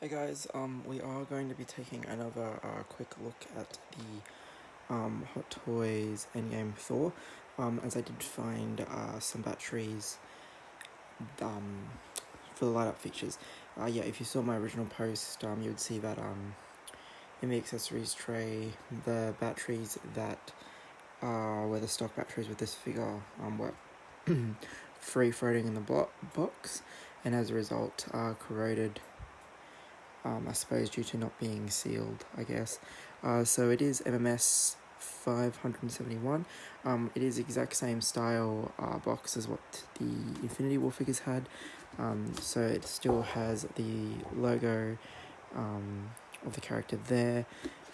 Hey guys, we are going to be taking another quick look at the Hot Toys End Game Thor, as I did find some batteries for the light up features. Yeah, if you saw my original post, you would see that in the accessories tray, the batteries that were the stock batteries with this figure were free floating in the box, and as a result corroded, I suppose due to not being sealed, I guess. So it is MMS 571. It is exact same style box as what the Infinity War figures had. So it still has the logo of the character there,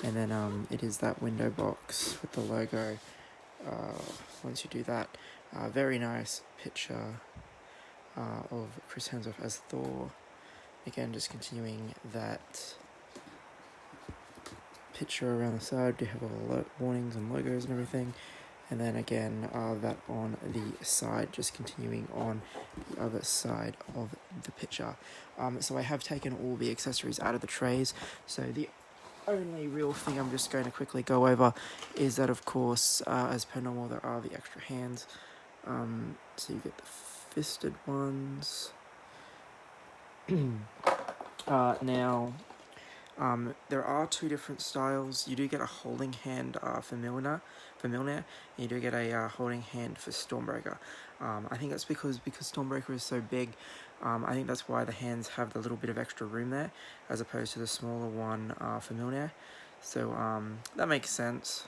and then it is that window box with the logo. Once you do that, very nice picture of Chris Hemsworth as Thor. Again, just continuing that picture around the side, we have all the warnings and logos and everything, and then again that on the side, just continuing on the other side of the picture. So I have taken all the accessories out of the trays, so the only real thing I'm just going to quickly go over is that, of course, as per normal, there are the extra hands. So you get the fisted ones. Now, there are two different styles. You do get a holding hand for Milner, and you do get a holding hand for Stormbreaker. I think that's because Stormbreaker is so big. I think that's why the hands have the little bit of extra room there, as opposed to the smaller one for Milner. So that makes sense.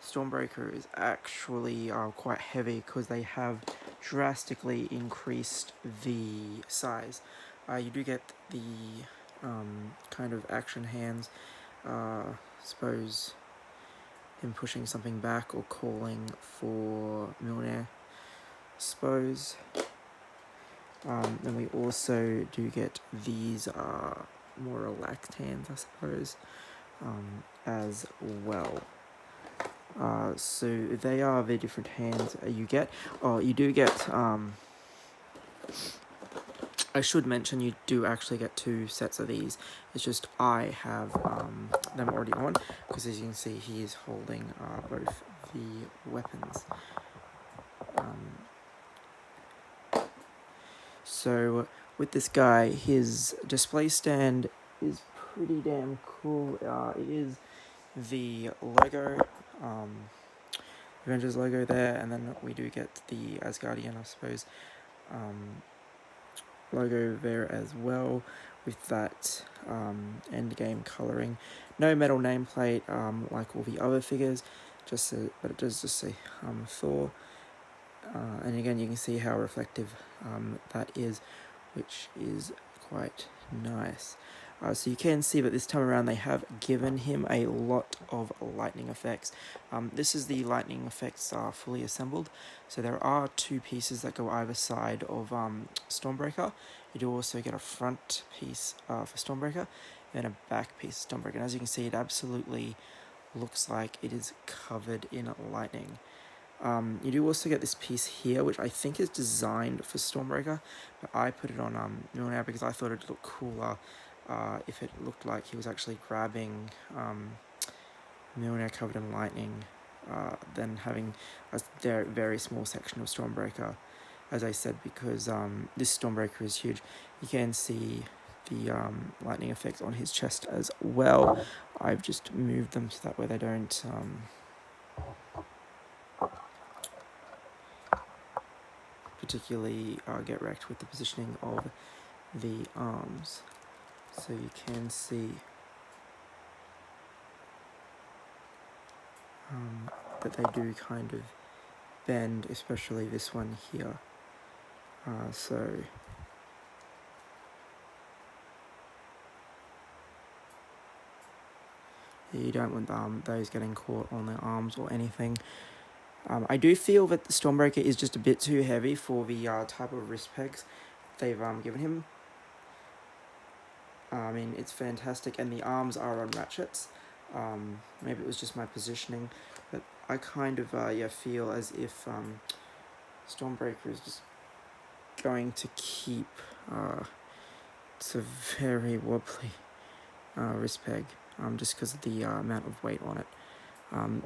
Stormbreaker is actually quite heavy because they have drastically increased the size. You do get the kind of action hands, suppose him pushing something back or calling for Milner, suppose. Then we also do get these more relaxed hands, I suppose, as well. So they are the different hands you get. Oh, you do get, I should mention you do actually get two sets of these. It's just I have them already on, because as you can see he is holding both the weapons. So with this guy, his display stand is pretty damn cool. It is the logo, Avengers logo there, and then we do get the Asgardian, I suppose, logo there as well, with that End Game colouring. No metal nameplate like all the other figures, but it does just say Thor. And again, you can see how reflective that is, which is quite nice. So you can see that this time around they have given him a lot of lightning effects. This is the lightning effects fully assembled. So there are two pieces that go either side of Stormbreaker. You do also get a front piece for Stormbreaker and a back piece of Stormbreaker. And as you can see, it absolutely looks like it is covered in lightning. You do also get this piece here, which I think is designed for Stormbreaker, but I put it on Mjolnir because I thought it'd look cooler if it looked like he was actually grabbing Mjolnir covered in lightning, than having a very small section of Stormbreaker, as I said, because this Stormbreaker is huge. You can see the lightning effects on his chest as well. I've just moved them so that way they don't particularly get wrecked with the positioning of the arms. So you can see that they do kind of bend, especially this one here. So you don't want those getting caught on the arms or anything. I do feel that the Stormbreaker is just a bit too heavy for the type of wrist pegs they've given him. I mean, it's fantastic, and the arms are on ratchets. Maybe it was just my positioning, but I kind of feel as if Stormbreaker is just going to keep It's a very wobbly wrist peg, just because of the amount of weight on it.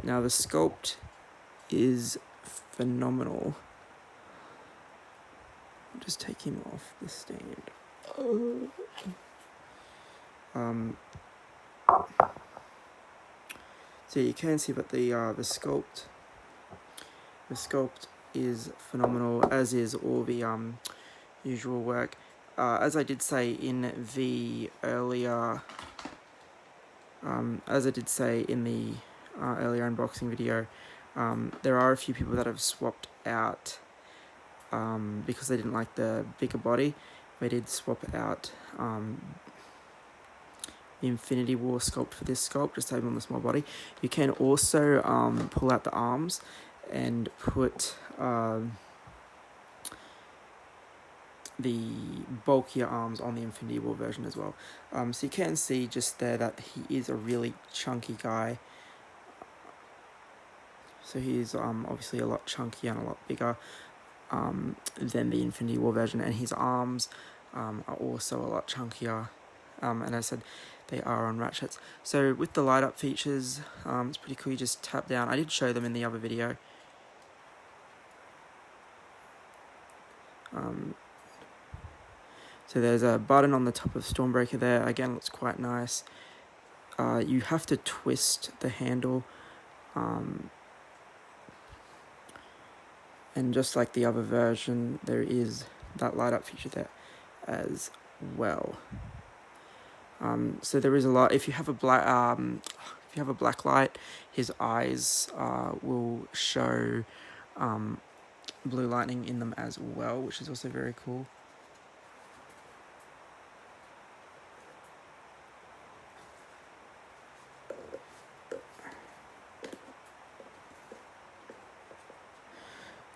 Now the sculpt is phenomenal. I'll just take him off the stand. So you can see, but the sculpt is phenomenal, as is all the usual work. As I did say in the earlier, earlier unboxing video, there are a few people that have swapped out because they didn't like the bigger body. They did swap out the Infinity War sculpt for this sculpt, just having on the small body. You can also pull out the arms and put the bulkier arms on the Infinity War version as well. So you can see just there that he is a really chunky guy. So he's obviously a lot chunkier and a lot bigger than the Infinity War version, and his arms are also a lot chunkier. And as I said, they are on ratchets. So with the light up features, it's pretty cool. You just tap down. I did show them in the other video. So there's a button on the top of Stormbreaker there. Again, looks quite nice. You have to twist the handle. And just like the other version, there is that light up feature there as well. So there is a lot. If you have a black light, his eyes will show blue lightning in them as well, which is also very cool.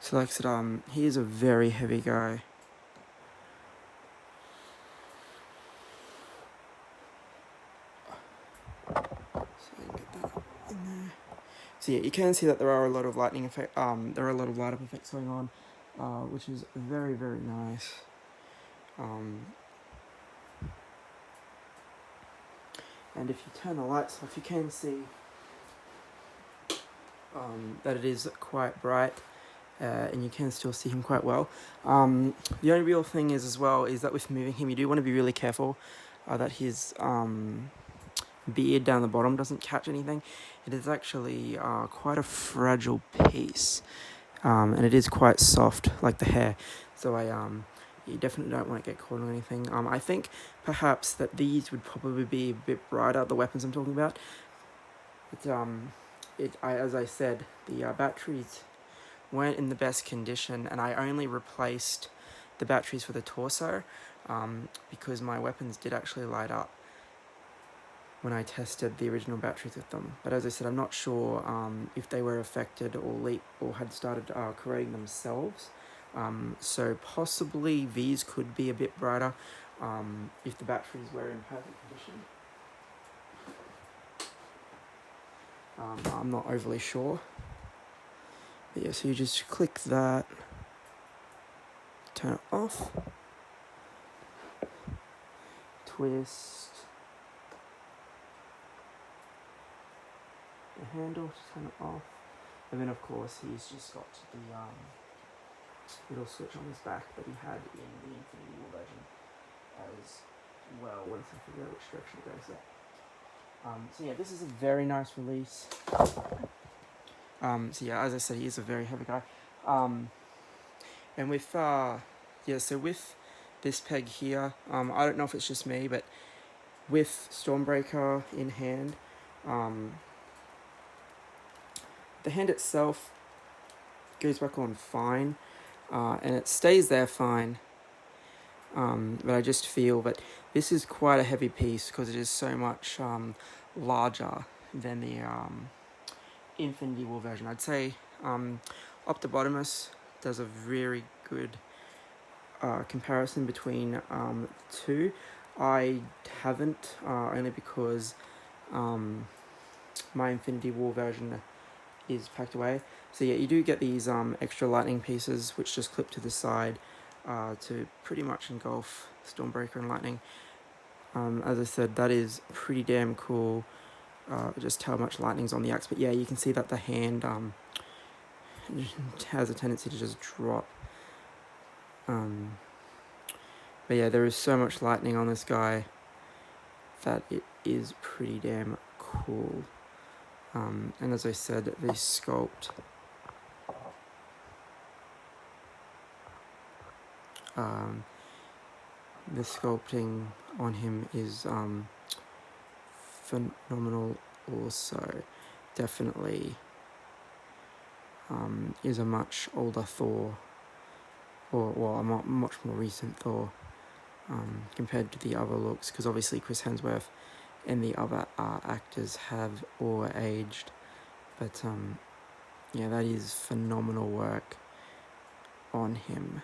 So like I said, he is a very heavy guy. So yeah, you can see that there are a lot of lightning effect. There are a lot of light up effects going on, which is very, very nice. And if you turn the lights off, you can see that it is quite bright, and you can still see him quite well. The only real thing is as well is that with moving him, you do want to be really careful that his beard down the bottom doesn't catch anything. It is actually quite a fragile piece, and it is quite soft like the hair, so you definitely don't want to get caught on anything. I think perhaps that these would probably be a bit brighter, the weapons I'm talking about, but as I said, the batteries weren't in the best condition, and I only replaced the batteries for the torso because my weapons did actually light up when I tested the original batteries with them. But as I said, I'm not sure if they were affected or had started corroding themselves. So possibly these could be a bit brighter if the batteries were in perfect condition. I'm not overly sure. But yeah, so you just click that, turn it off, twist the handle to turn it off, and then of course he's just got the little switch on his back that he had in the Infinity War version as well. Once I figure out which direction it goes there. So yeah, this is a very nice release. So yeah, as I said, he is a very heavy guy. And with so with this peg here, I don't know if it's just me, but with Stormbreaker in hand, the hand itself goes back on fine, and it stays there fine. But I just feel that this is quite a heavy piece because it is so much larger than the Infinity War version. I'd say Optibotimus does a very good comparison between the two. I haven't, only because my Infinity War version is packed away. So yeah, you do get these extra lightning pieces which just clip to the side to pretty much engulf Stormbreaker and lightning. As I said, that is pretty damn cool. Just how much lightning's on the axe. But yeah, you can see that the hand has a tendency to just drop. But yeah, there is so much lightning on this guy that it is pretty damn cool. And as I said, the sculpt, the sculpting on him is phenomenal also. Definitely is a much older Thor, or well, a much more recent Thor compared to the other looks, because obviously Chris Hemsworth and the other actors have all aged. But yeah, that is phenomenal work on him.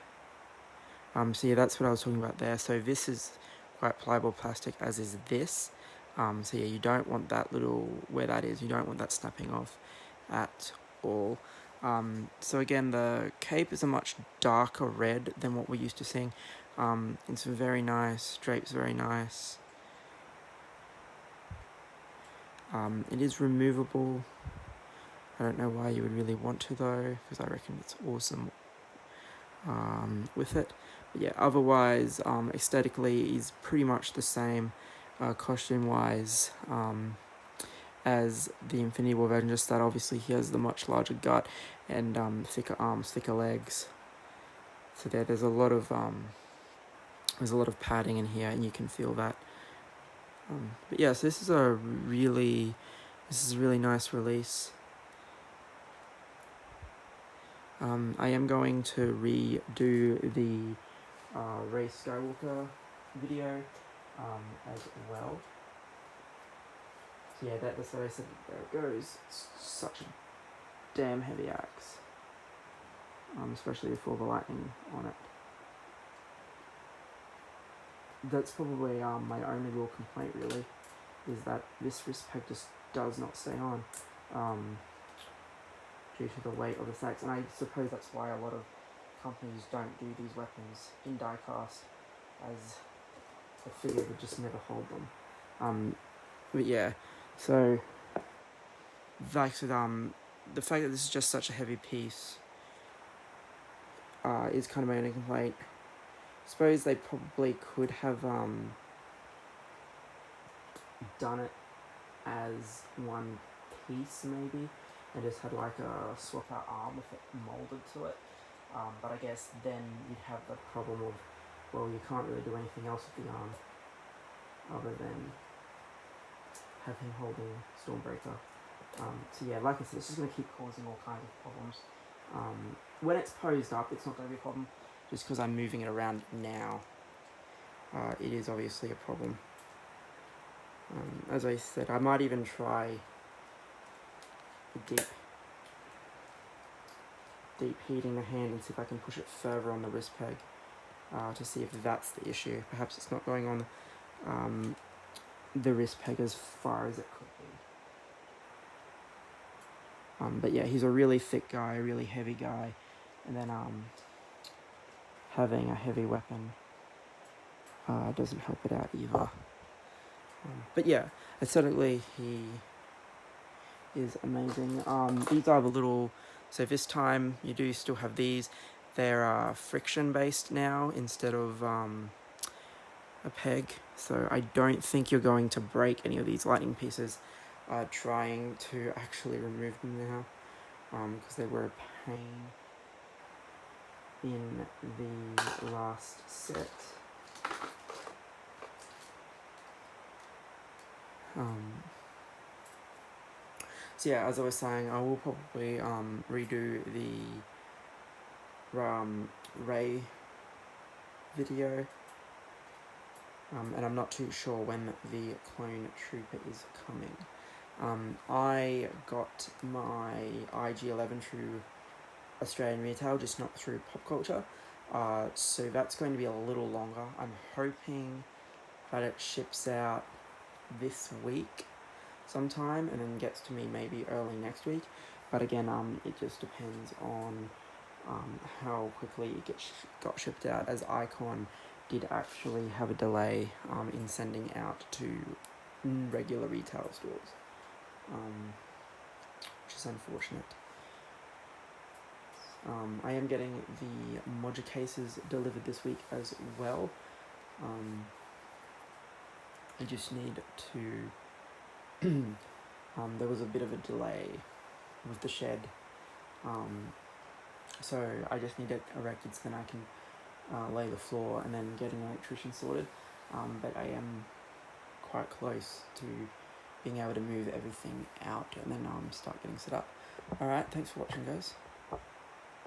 So yeah, that's what I was talking about there. So this is quite pliable plastic, as is this. So yeah, you don't want that little, where that is, you don't want that snapping off at all. So again, the cape is a much darker red than what we're used to seeing. It's very nice, drape's very nice. It is removable. I don't know why you would really want to though, because I reckon it's awesome with it. But yeah, otherwise, aesthetically is pretty much the same, costume-wise, as the Infinity War version, just that obviously he has the much larger gut and thicker arms, thicker legs. So there's a lot of padding in here, and you can feel that. But yeah, so this is a really nice release. I am going to redo the Rey Skywalker video as well. So yeah, that's what I said. There it goes. It's such a damn heavy axe, especially with all the lightning on it. That's probably my only real complaint, really, is that this wrist peg just does not stay on due to the weight of the axe. And I suppose that's why a lot of companies don't do these weapons in die cast, as the figure would just never hold them. But yeah, so like with the fact that this is just such a heavy piece is kind of my only complaint. I suppose they probably could have done it as one piece maybe, and just had like a swap out arm with it molded to it. But I guess then you'd have the problem of, well, you can't really do anything else with the arm other than have him holding Stormbreaker. So yeah, like I said, it's just going to keep causing all kinds of problems. When it's posed up, it's not going to be a problem. Just because I'm moving it around now, it is obviously a problem. As I said, I might even try deep heating the hand and see if I can push it further on the wrist peg to see if that's the issue. Perhaps it's not going on the wrist peg as far as it could be. But yeah, he's a really thick guy, a really heavy guy, and then having a heavy weapon doesn't help it out either. But yeah, aesthetically he is amazing. These are the little, so this time you do still have these. They're friction based now instead of a peg, so I don't think you're going to break any of these lightning pieces trying to actually remove them now, because they were a pain in the last set. So yeah, as I was saying, I will probably redo the Rey video, and I'm not too sure when the Clone Trooper is coming. I got my IG-11 through Australian retail, just not through Pop Culture, so that's going to be a little longer. I'm hoping that it ships out this week sometime and then gets to me maybe early next week, but again, it just depends on how quickly it got shipped out, as Icon did actually have a delay in sending out to regular retail stores, which is unfortunate. I am getting the module cases delivered this week as well. I just need to there was a bit of a delay with the shed, so I just need it erected so then I can lay the floor and then get an electrician sorted, but I am quite close to being able to move everything out and then start getting set up. Alright, thanks for watching, guys.